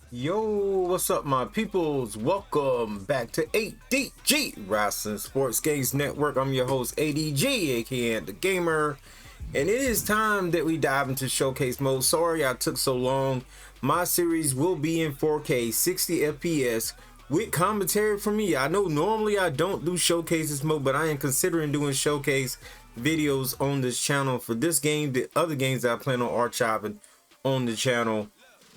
Yo, what's up, my peoples? Welcome back to ADG Wrestling Sports Games Network. I'm your host, ADG, aka AntDaGamer, and it is time that we dive into showcase mode. Sorry I took so long. My series will be in 4K 60 FPS with commentary from me. I know normally I don't do showcases mode, but I am considering doing showcase videos on this channel for this game. The other games that I plan on archiving on the channel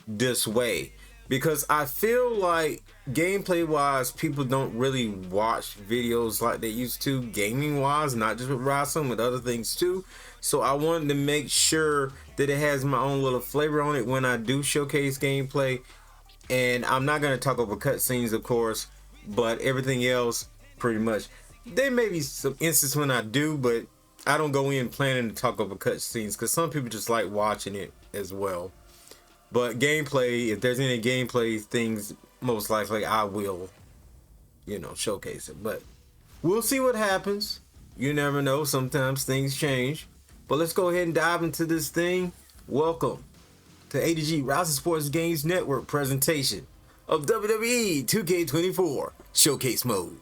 this way, because I feel like gameplay wise people don't really watch videos like they used to, gaming wise, not just with wrestling, with other things too. So I wanted to make sure that it has my own little flavor on it when I do showcase gameplay. And I'm not going to talk over cutscenes, of course, but everything else pretty much. There may be some instances when I do, but I don't go in planning to talk over cutscenes because some people just like watching it as well. But gameplay, if there's any gameplay things, most likely I will, showcase it. But we'll see what happens. You never know. Sometimes things change. But let's go ahead and dive into this thing. Welcome to ADG Wrestling Sports Games Network presentation of WWE 2K24 Showcase Mode.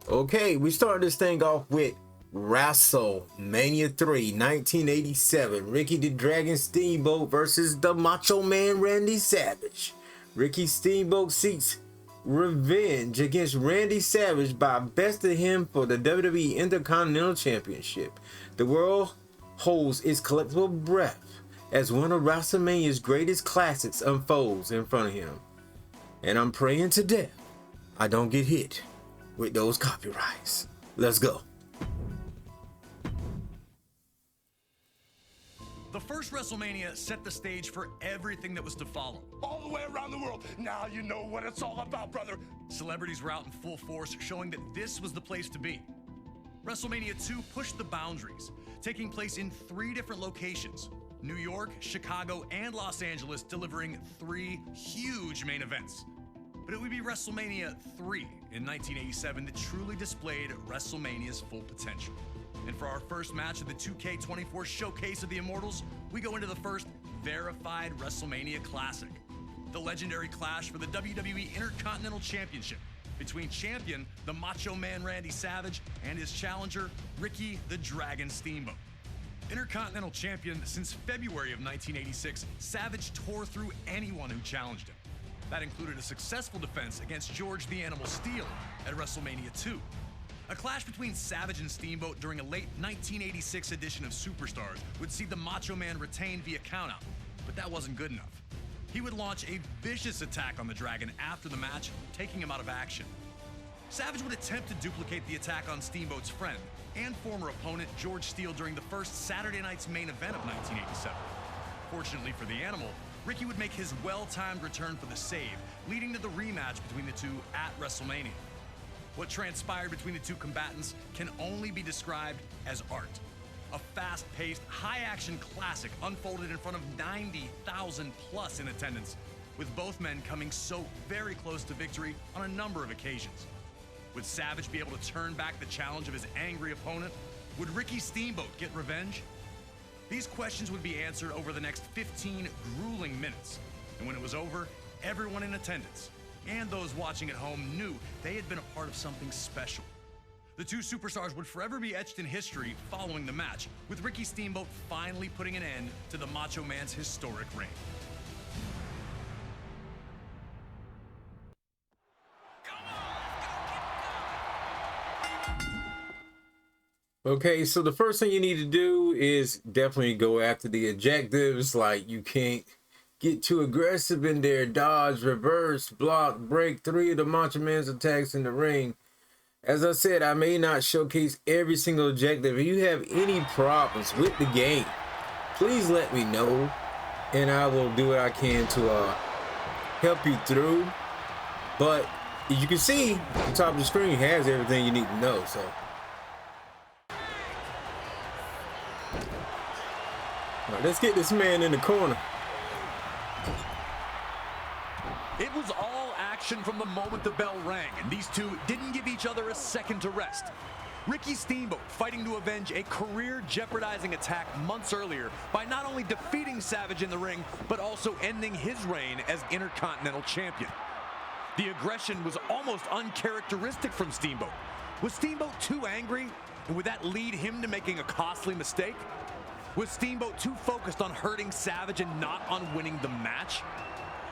Okay, we start this thing off with WrestleMania 3, 1987. Ricky the Dragon Steamboat versus the Macho Man Randy Savage. Ricky Steamboat seeks revenge against Randy Savage by besting him for the WWE Intercontinental Championship. The world holds its collectible breath as one of WrestleMania's greatest classics unfolds in front of him. And I'm praying to death I don't get hit with those copyrights. Let's go. The first WrestleMania set the stage for everything that was to follow. All the way around the world. Now you know what it's all about, brother. Celebrities were out in full force, showing that this was the place to be. WrestleMania 2 pushed the boundaries, taking place in 3 different locations: New York, Chicago, and Los Angeles, delivering 3 huge main events. But it would be WrestleMania 3 in 1987 that truly displayed WrestleMania's full potential. And for our first match of the 2K24 Showcase of the Immortals, we go into the first verified WrestleMania Classic, the legendary clash for the WWE Intercontinental Championship between champion, the Macho Man Randy Savage, and his challenger, Ricky the Dragon Steamboat. Intercontinental champion since February of 1986, Savage tore through anyone who challenged him. That included a successful defense against George the Animal Steele at WrestleMania 2. A clash between Savage and Steamboat during a late 1986 edition of Superstars would see the Macho Man retain via countout, but that wasn't good enough. He would launch a vicious attack on the Dragon after the match, taking him out of action. Savage would attempt to duplicate the attack on Steamboat's friend and former opponent George Steele during the first Saturday night's main event of 1987. Fortunately for the Animal, Ricky would make his well-timed return for the save, leading to the rematch between the two at WrestleMania. What transpired between the two combatants can only be described as art. A fast-paced, high-action classic unfolded in front of 90,000 plus in attendance, with both men coming so very close to victory on a number of occasions. Would Savage be able to turn back the challenge of his angry opponent? Would Ricky Steamboat get revenge? These questions would be answered over the next 15 grueling minutes. And when it was over, everyone in attendance and those watching at home knew they had been a part of something special. The two superstars would forever be etched in history following the match, with Ricky Steamboat finally putting an end to the Macho Man's historic reign. Okay, so the first thing you need to do is definitely go after the objectives. Like, you can't get too aggressive in there. Dodge, reverse, block, break 3 of the Macho Man's attacks in the ring. As I said, I may not showcase every single objective. If you have any problems with the game, please let me know, and I will do what I can to help you through. But as you can see, the top of the screen has everything you need to know. So all right, let's get this man in the corner. It was all action from the moment the bell rang, and these two didn't give each other a second to rest. Ricky Steamboat fighting to avenge a career-jeopardizing attack months earlier by not only defeating Savage in the ring, but also ending his reign as Intercontinental Champion. The aggression was almost uncharacteristic from Steamboat. Was Steamboat too angry? And would that lead him to making a costly mistake? Was Steamboat too focused on hurting Savage and not on winning the match?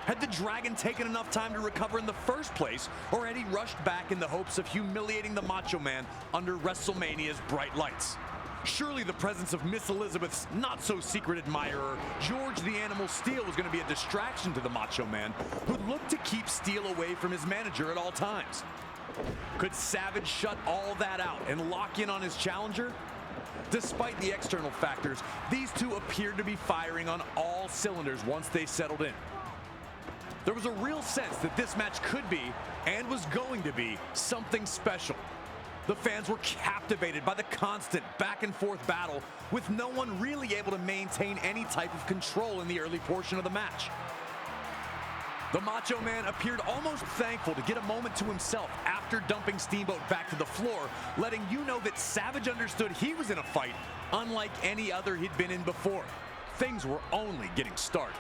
Had the Dragon taken enough time to recover in the first place, or had he rushed back in the hopes of humiliating the Macho Man under WrestleMania's bright lights? Surely the presence of Miss Elizabeth's not-so-secret admirer, George the Animal Steele, was going to be a distraction to the Macho Man, who'd look to keep Steele away from his manager at all times. Could Savage shut all that out and lock in on his challenger? Despite the external factors, these two appeared to be firing on all cylinders once they settled in. There was a real sense that this match could be, and was going to be, something special. The fans were captivated by the constant back-and-forth battle, with no one really able to maintain any type of control in the early portion of the match. The Macho Man appeared almost thankful to get a moment to himself after dumping Steamboat back to the floor, letting you know that Savage understood he was in a fight unlike any other he'd been in before. Things were only getting started.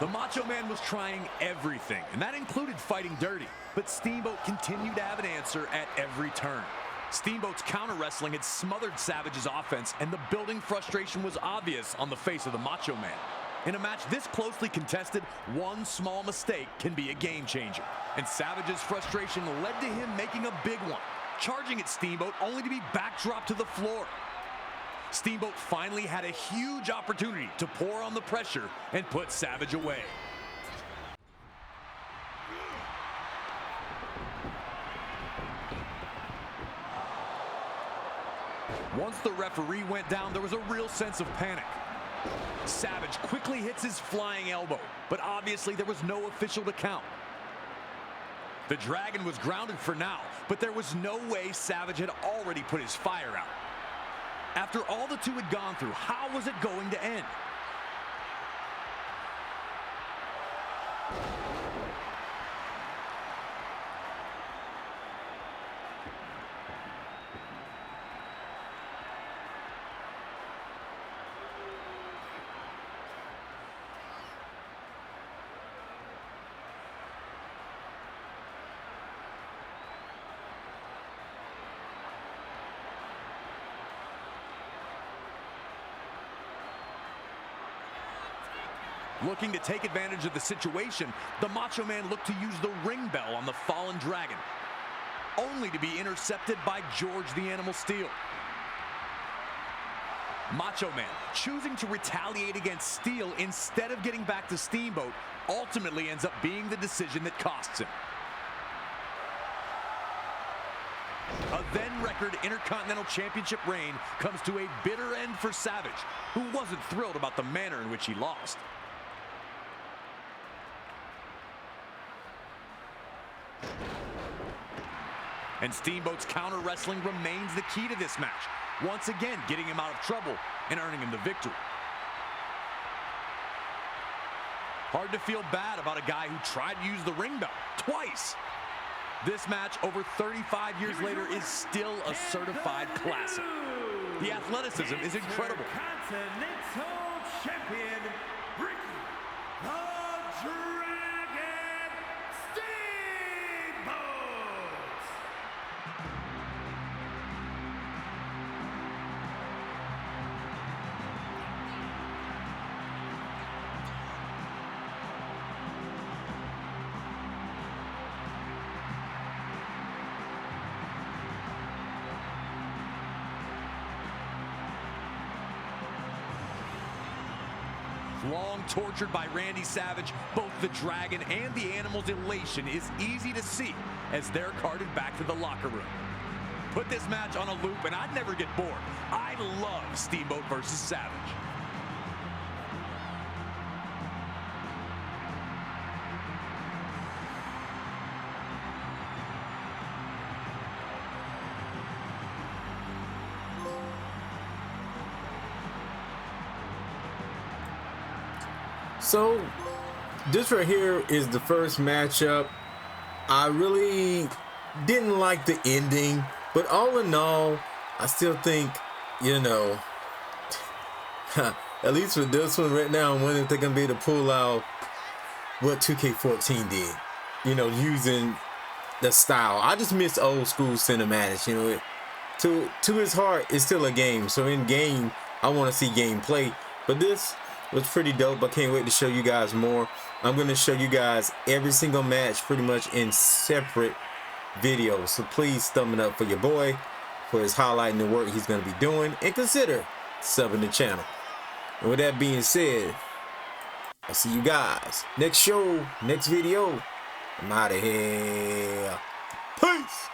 The Macho Man was trying everything, and that included fighting dirty, but Steamboat continued to have an answer at every turn. Steamboat's counter wrestling had smothered Savage's offense, and the building frustration was obvious on the face of the Macho Man. In a match this closely contested, one small mistake can be a game changer, and Savage's frustration led to him making a big one, charging at Steamboat only to be backdropped to the floor. Steamboat finally had a huge opportunity to pour on the pressure and put Savage away. Once the referee went down, there was a real sense of panic. Savage quickly hits his flying elbow, but obviously there was no official to count. The Dragon was grounded for now, but there was no way Savage had already put his fire out. After all the two had gone through, how was it going to end? Looking to take advantage of the situation, the Macho Man looked to use the ring bell on the fallen Dragon, only to be intercepted by George the Animal Steele. Macho Man, choosing to retaliate against Steele instead of getting back to Steamboat, ultimately ends up being the decision that costs him. A then-record Intercontinental Championship reign comes to a bitter end for Savage, who wasn't thrilled about the manner in which he lost. And Steamboat's counter wrestling remains the key to this match, once again getting him out of trouble and earning him the victory. Hard to feel bad about a guy who tried to use the ring bell twice. This match, over 35 years later, is still a certified classic. The athleticism is incredible. Continental Champion, Ricky the Dragon Steamboat. Long tortured by Randy Savage, both the Dragon and the Animal's elation is easy to see as they're carted back to the locker room. Put this match on a loop and I'd never get bored. I love Steamboat versus Savage. So this right here is the first matchup. I really didn't like the ending, but all in all, I still think, you know, at least with this one right now, I'm wondering if they're gonna be able to pull out what 2K14 did, you know, using the style. I just miss old school cinematics, you know. To his heart, it's still a game. So in game, I want to see gameplay. But this was pretty dope. I can't wait to show you guys more. I'm going to show you guys every single match pretty much in separate videos. So please thumb it up for your boy, for his highlighting the work he's going to be doing, and consider subbing the channel. And with that being said, I'll see you guys next show, next video. I'm out of here. Peace.